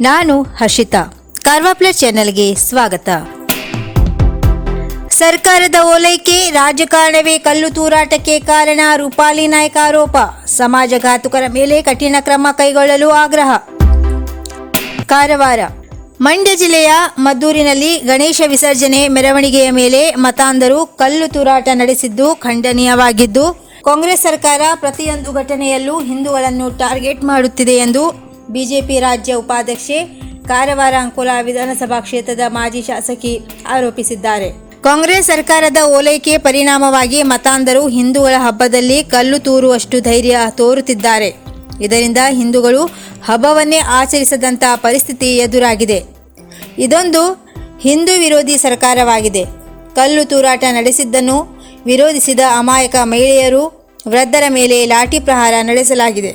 ನಾನು ಹರ್ಷಿತಾ, ಕಾರ್ವಾ ಪ್ಲಸ್ ಚಾನೆಲ್ಗೆ ಸ್ವಾಗತ. ಸರ್ಕಾರದ ಓಲೈಕೆ ರಾಜಕಾರಣವೇ ಕಲ್ಲು ತೂರಾಟಕ್ಕೆ ಕಾರಣ, ರೂಪಾಲಿ ನಾಯ್ಕ ಆರೋಪ. ಸಮಾಜಘಾತುಕರ ಮೇಲೆ ಕಠಿಣ ಕ್ರಮ ಕೈಗೊಳ್ಳಲು ಆಗ್ರಹ. ಕಾರವಾರ. ಮಂಡ್ಯ ಜಿಲ್ಲೆಯ ಮದ್ದೂರಿನಲ್ಲಿ ಗಣೇಶ ವಿಸರ್ಜನೆ ಮೆರವಣಿಗೆಯ ಮೇಲೆ ಮತಾಂಧರು ಕಲ್ಲು ತೂರಾಟ ನಡೆಸಿದ್ದು ಖಂಡನೀಯವಾಗಿದ್ದು, ಕಾಂಗ್ರೆಸ್ ಸರ್ಕಾರ ಪ್ರತಿಯೊಂದು ಘಟನೆಯಲ್ಲೂ ಹಿಂದೂಗಳನ್ನು ಟಾರ್ಗೆಟ್ ಮಾಡುತ್ತಿದೆ ಎಂದು ಬಿಜೆಪಿ ರಾಜ್ಯ ಉಪಾಧ್ಯಕ್ಷೆ, ಕಾರವಾರ ಅಂಕೋಲಾ ವಿಧಾನಸಭಾ ಕ್ಷೇತ್ರದ ಮಾಜಿ ಶಾಸಕಿ ಆರೋಪಿಸಿದ್ದಾರೆ. ಕಾಂಗ್ರೆಸ್ ಸರ್ಕಾರದ ಓಲೈಕೆ ಪರಿಣಾಮವಾಗಿ ಮತಾಂಧರು ಹಿಂದೂಗಳ ಹಬ್ಬದಲ್ಲಿ ಕಲ್ಲು ತೂರುವಷ್ಟು ಧೈರ್ಯ ತೋರುತ್ತಿದ್ದಾರೆ. ಇದರಿಂದ ಹಿಂದೂಗಳು ಹಬ್ಬವನ್ನೇ ಆಚರಿಸದಂಥ ಪರಿಸ್ಥಿತಿ ಎದುರಾಗಿದೆ. ಇದೊಂದು ಹಿಂದೂ ವಿರೋಧಿ ಸರ್ಕಾರವಾಗಿದೆ. ಕಲ್ಲು ತೂರಾಟ ನಡೆಸಿದ್ದನ್ನು ವಿರೋಧಿಸಿದ ಅಮಾಯಕ ಮಹಿಳೆಯರು, ವೃದ್ಧರ ಮೇಲೆ ಲಾಠಿ ಪ್ರಹಾರ ನಡೆಸಲಾಗಿದೆ.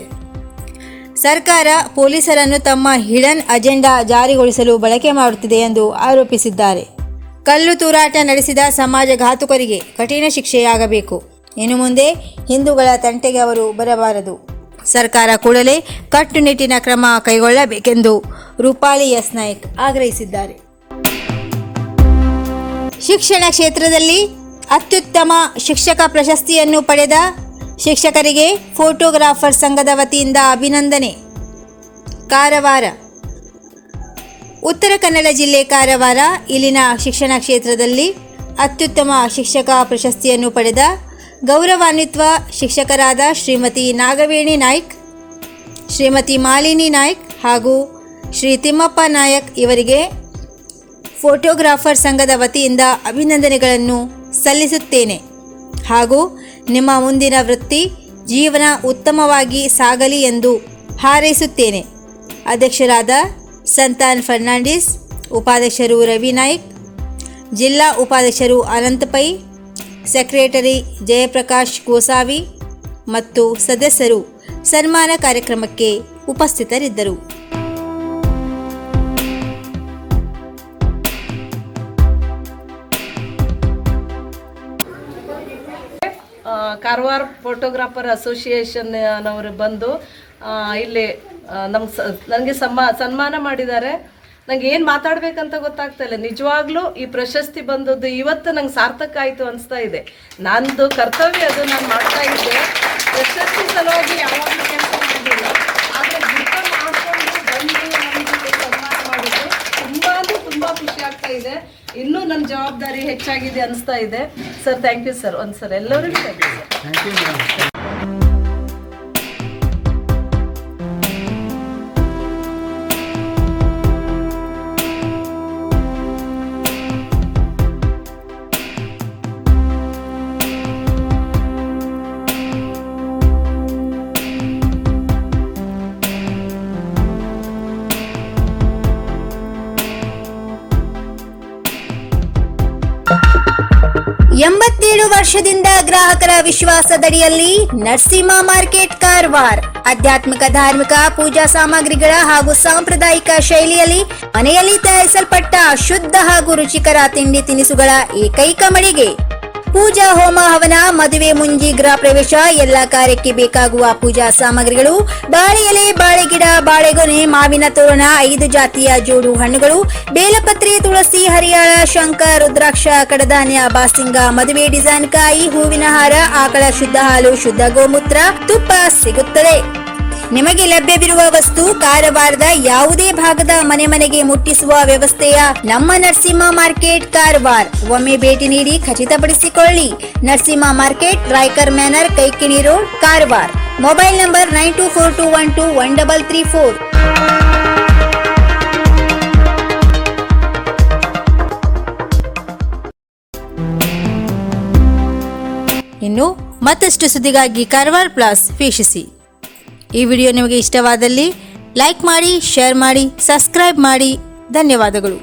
ಸರ್ಕಾರ ಪೊಲೀಸರನ್ನು ತಮ್ಮ ಹಿಡನ್ ಅಜೆಂಡಾ ಜಾರಿಗೊಳಿಸಲು ಬಳಕೆ ಮಾಡುತ್ತಿದೆ ಎಂದು ಆರೋಪಿಸಿದ್ದಾರೆ. ಕಲ್ಲು ತೂರಾಟ ನಡೆಸಿದ ಸಮಾಜಘಾತುಕರಿಗೆ ಕಠಿಣ ಶಿಕ್ಷೆಯಾಗಬೇಕು. ಇನ್ನು ಮುಂದೆ ಹಿಂದೂಗಳ ತಂಟೆಗೆ ಅವರು ಬರಬಾರದು. ಸರ್ಕಾರ ಕೂಡಲೇ ಕಟ್ಟುನಿಟ್ಟಿನ ಕ್ರಮ ಕೈಗೊಳ್ಳಬೇಕೆಂದು ರೂಪಾಲಿ ಎಸ್ ನಾಯ್ಕ್ ಆಗ್ರಹಿಸಿದ್ದಾರೆ. ಶಿಕ್ಷಣ ಕ್ಷೇತ್ರದಲ್ಲಿ ಅತ್ಯುತ್ತಮ ಶಿಕ್ಷಕ ಪ್ರಶಸ್ತಿಯನ್ನು ಪಡೆದ ಶಿಕ್ಷಕರಿಗೆ ಫೋಟೋಗ್ರಾಫರ್ ಸಂಘದ ವತಿಯಿಂದ ಅಭಿನಂದನೆ. ಕಾರವಾರ. ಉತ್ತರ ಕನ್ನಡ ಜಿಲ್ಲೆ ಕಾರವಾರ ಇಲ್ಲಿನ ಶಿಕ್ಷಣ ಕ್ಷೇತ್ರದಲ್ಲಿ ಅತ್ಯುತ್ತಮ ಶಿಕ್ಷಕ ಪ್ರಶಸ್ತಿಯನ್ನು ಪಡೆದ ಗೌರವಾನ್ವಿತ ಶಿಕ್ಷಕರಾದ ಶ್ರೀಮತಿ ನಾಗವೇಣಿ ನಾಯ್ಕ್, ಶ್ರೀಮತಿ ಮಾಲಿನಿ ನಾಯ್ಕ್ ಹಾಗೂ ಶ್ರೀ ತಿಮ್ಮಪ್ಪ ನಾಯಕ್ ಇವರಿಗೆ ಫೋಟೋಗ್ರಾಫರ್ ಸಂಘದ ವತಿಯಿಂದ ಅಭಿನಂದನೆಗಳನ್ನು ಸಲ್ಲಿಸುತ್ತೇನೆ ಹಾಗೂ ನಿಮ್ಮ ಮುಂದಿನ ವೃತ್ತಿ ಜೀವನ ಉತ್ತಮವಾಗಿ ಸಾಗಲಿ ಎಂದು ಹಾರೈಸುತ್ತೇನೆ. ಅಧ್ಯಕ್ಷರಾದ ಸಂತಾನ್ ಫರ್ನಾಂಡಿಸ್, ಉಪಾಧ್ಯಕ್ಷರು ರವಿ ನಾಯ್ಕ್, ಜಿಲ್ಲಾ ಉಪಾಧ್ಯಕ್ಷರು ಅನಂತ್ ಪೈ, ಸೆಕ್ರೆಟರಿ ಜಯಪ್ರಕಾಶ್ ಗೋಸಾವಿ ಮತ್ತು ಸದಸ್ಯರು ಸನ್ಮಾನ ಕಾರ್ಯಕ್ರಮಕ್ಕೆ ಉಪಸ್ಥಿತರಿದ್ದರು. ಕಾರವಾರ ಫೋಟೋಗ್ರಾಫರ್ ಅಸೋಸಿಯೇಷನ್ನವರು ಬಂದು ಇಲ್ಲಿ ನನಗೆ ಸನ್ಮಾನ ಮಾಡಿದ್ದಾರೆ. ನಂಗೆ ಏನು ಮಾತಾಡಬೇಕಂತ ಗೊತ್ತಾಗ್ತಾ ಇಲ್ಲ. ನಿಜವಾಗ್ಲೂ ಈ ಪ್ರಶಸ್ತಿ ಬಂದದ್ದು ಇವತ್ತು ನಂಗೆ ಸಾರ್ಥಕ ಆಯಿತು ಅನಿಸ್ತಾ ಇದೆ. ನಂದು ಕರ್ತವ್ಯ ಅದು, ನಾನು ಮಾಡ್ತಾ ಇದ್ದೆ. ಪ್ರಶಸ್ತಿ ಸಲುವಾಗಿ ಯಾವಾಗಲೂ ಕೆಲಸ ಮಾಡಿಲ್ಲ, ಆದರೆ ಗುರುತ ಮಾಡಿಕೊಂಡು ಬಂದು ನಮಗೆ ಸನ್ಮಾನ ಮಾಡಿದ್ದು ತುಂಬ ಖುಷಿ ಆಗ್ತಾ ಇದೆ. ಇನ್ನೂ ನನ್ನ ಜವಾಬ್ದಾರಿ ಹೆಚ್ಚಾಗಿದೆ ಅನಿಸ್ತಾ ಇದೆ. Sir thank you sir. ಒಂದು ಸರ್ ಎಲ್ಲರಿಗೂ ಥ್ಯಾಂಕ್ ಯು ಸರ್. ವರ್ಷದಿಂದ ಗ್ರಾಹಕರ ವಿಶ್ವಾಸದಡಿಯಲ್ಲಿ ನರಸಿಂಹ ಮಾರ್ಕೆಟ್ ಕಾರವಾರ ಆಧ್ಯಾತ್ಮಿಕ ಧಾರ್ಮಿಕ ಪೂಜಾ ಸಾಮಗ್ರಿಗಳ ಹಾಗೂ ಸಾಂಪ್ರದಾಯಿಕ ಶೈಲಿಯಲ್ಲಿ ಮನೆಯಲ್ಲಿ ತಯಾರಿಸಲ್ಪಟ್ಟ ಶುದ್ಧ ಹಾಗೂ ರುಚಿಕರ ತಿಂಡಿ ತಿನಿಸುಗಳ ಏಕೈಕ ಮಳಿಗೆ. ಪೂಜಾ ಹೋಮ ಹವನ, ಮದುವೆ, ಮುಂಜಿ, ಗೃಹ ಪ್ರವೇಶ ಎಲ್ಲ ಕಾರ್ಯಕ್ಕೆ ಬೇಕಾಗುವ ಪೂಜಾ ಸಾಮಗ್ರಿಗಳು, ಬಾಳೆ ಎಲೆ, ಬಾಳೆಗಿಡ, ಬಾಳೆಗೊನೆ, ಮಾವಿನ ತೋರಣ, 5 ಜಾತಿಯ ಜೋಡು ಹಣ್ಣುಗಳು, ಬೇಲಪತ್ರೆ, ತುಳಸಿ, ಹರಿಯಾಳ, ಶಂಖ, ರುದ್ರಾಕ್ಷ, ಕಡಧಾನ್ಯ, ಬಾಸಿಂಗ, ಮದುವೆ ಡಿಸೈನ್ ಕಾಯಿ, ಹೂವಿನ ಹಾರ, ಆಕಳ ಶುದ್ಧ ಹಾಲು, ಶುದ್ಧ ಗೋಮೂತ್ರ, ತುಪ್ಪ ಸಿಗುತ್ತದೆ. ನಿಮಗೆ ಲಭ್ಯವಿರುವ ವಸ್ತು ಕಾರವಾರದ ಯಾವುದೇ ಭಾಗದ ಮನೆಗೆ ಮುಟ್ಟಿಸುವ ವ್ಯವಸ್ಥೆಯ ನಮ್ಮ ನರಸಿಂಹ ಮಾರ್ಕೆಟ್ ಕಾರವಾರ. ಒಮ್ಮೆ ಭೇಟಿ ನೀಡಿ ಖಚಿತಪಡಿಸಿಕೊಳ್ಳಿ. Narasimha market, Raikar manner, Kaikini road, Karwar. Mobile number 9242121334. ಇನ್ನು ಮತ್ತಷ್ಟು ಸುದ್ದಿಗಾಗಿ ಕಾರವಾರ ಪ್ಲಸ್ ವೀಕ್ಷಿಸಿ. ಈ ವಿಡಿಯೋ ನಿಮಗೆ ಇಷ್ಟವಾದಲ್ಲಿ ಲೈಕ್ ಮಾಡಿ, ಶೇರ್ ಮಾಡಿ, ಸಬ್ಸ್ಕ್ರೈಬ್ ಮಾಡಿ. ಧನ್ಯವಾದಗಳು.